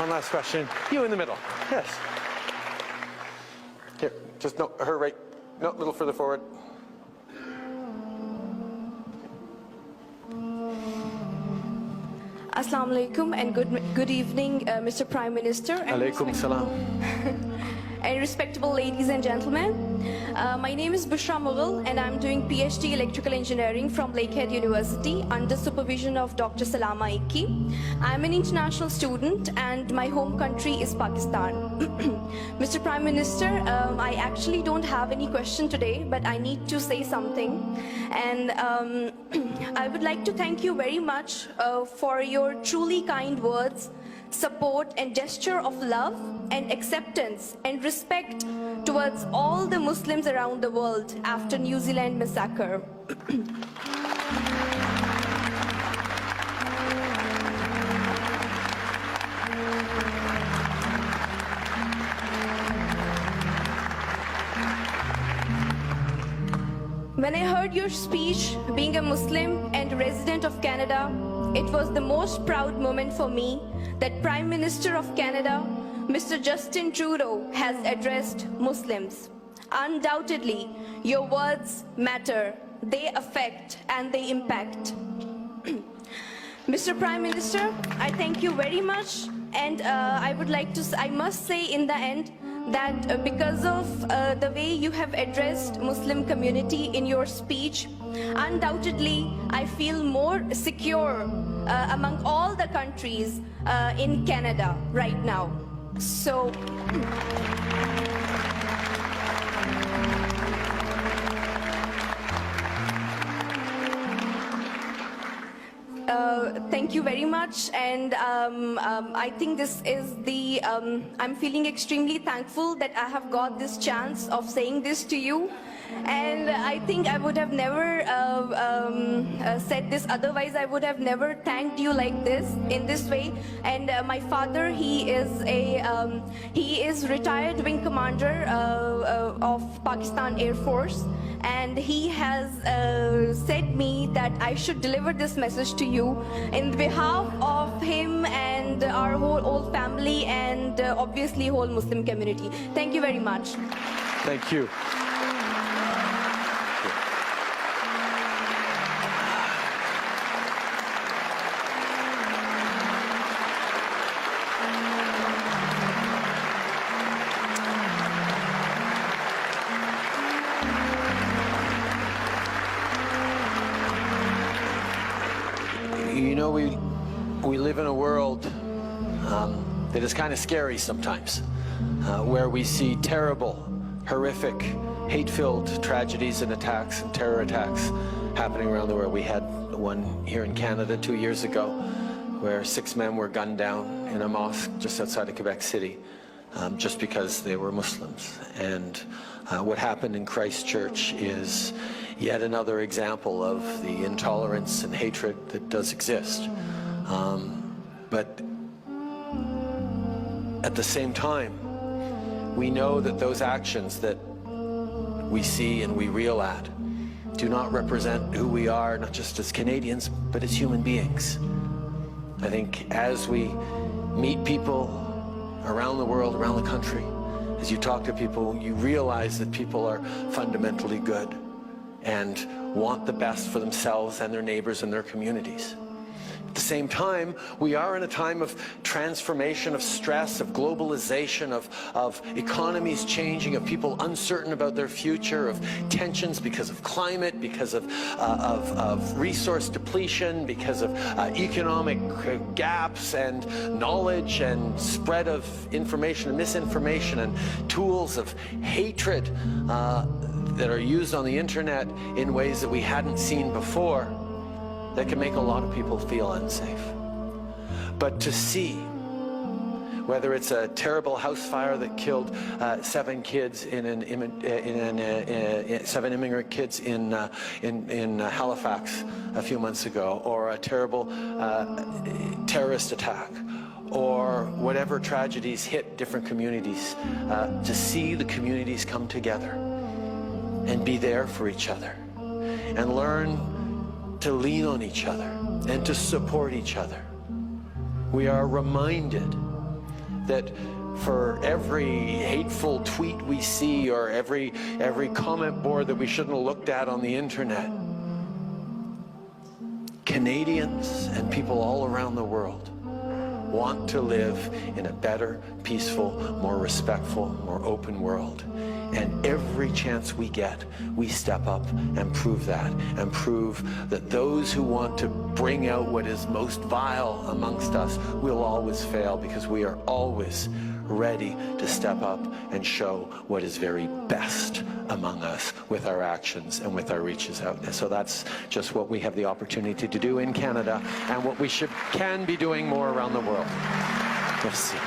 One last question. You in the middle. Yes. Here, just no, her right. No, a little further forward. Assalam Alaikum and good evening, Mr. Prime Minister. Alaikum salam. And respectable ladies and gentlemen. My name is Bushra Mughal and I'm doing PhD Electrical Engineering from Lakehead University under supervision of Dr. Salama Ikki. I'm an international student and my home country is Pakistan. Mr. Prime Minister, I actually don't have any question today, but I need to say something. And I would like to thank you very much for your truly kind words, support and gesture of love and acceptance and respect towards all the Muslims around the world after New Zealand massacre. When I heard your speech, being a Muslim and resident of Canada, it was the most proud moment for me that Prime Minister of Canada, Mr. Justin Trudeau, has addressed Muslims. Undoubtedly, your words matter, they affect and they impact. Mr. Prime Minister, I thank you very much, and I must say in the end that because of the way you have addressed Muslim community in your speech, undoubtedly I feel more secure among all the countries in Canada right now. So thank you very much, and I think this is the I'm feeling extremely thankful that I have got this chance of saying this to you. And I think I would have never said this otherwise. I would have never thanked you like this, in this way. And my father, he is retired wing commander of Pakistan Air Force, and he has said me that I should deliver this message to you in behalf of him and our whole family and obviously whole Muslim community. Thank you very much. Thank you. You know, we live in a world that is kind of scary sometimes, where we see terrible, horrific, hate-filled tragedies and attacks and terror attacks happening around the world. We had one here in Canada 2 years ago where 6 men were gunned down in a mosque just outside of Quebec City just because they were Muslims. And what happened in Christchurch is yet another example of the intolerance and hatred that does exist. But at the same time, we know that those actions that we see and we reel at do not represent who we are, not just as Canadians, but as human beings. I think as we meet people around the world, around the country, as you talk to people, you realize that people are fundamentally good and want the best for themselves and their neighbors and their communities. At the same time, we are in a time of transformation, of stress, of globalization, of economies changing, of people uncertain about their future, of tensions because of climate, because of resource depletion, because of economic gaps and knowledge and spread of information and misinformation and tools of hatred that are used on the internet in ways that we hadn't seen before, that can make a lot of people feel unsafe. But to see, whether it's a terrible house fire that killed 7 kids seven immigrant kids in Halifax a few months ago, or a terrible terrorist attack, or whatever tragedies hit different communities, to see the communities come together and be there for each other and learn to lean on each other and to support each other. We are reminded that for every hateful tweet we see or every comment board that we shouldn't have looked at on the internet, Canadians and people all around the world want to live in a better, peaceful, more respectful, more open world. And every chance we get, we step up and prove that, and prove that those who want to bring out what is most vile amongst us will always fail, because we are always ready to step up and show what is very best among us with our actions and with our reaches out. And so that's just what we have the opportunity to do in Canada, and what we can be doing more around the world. Merci.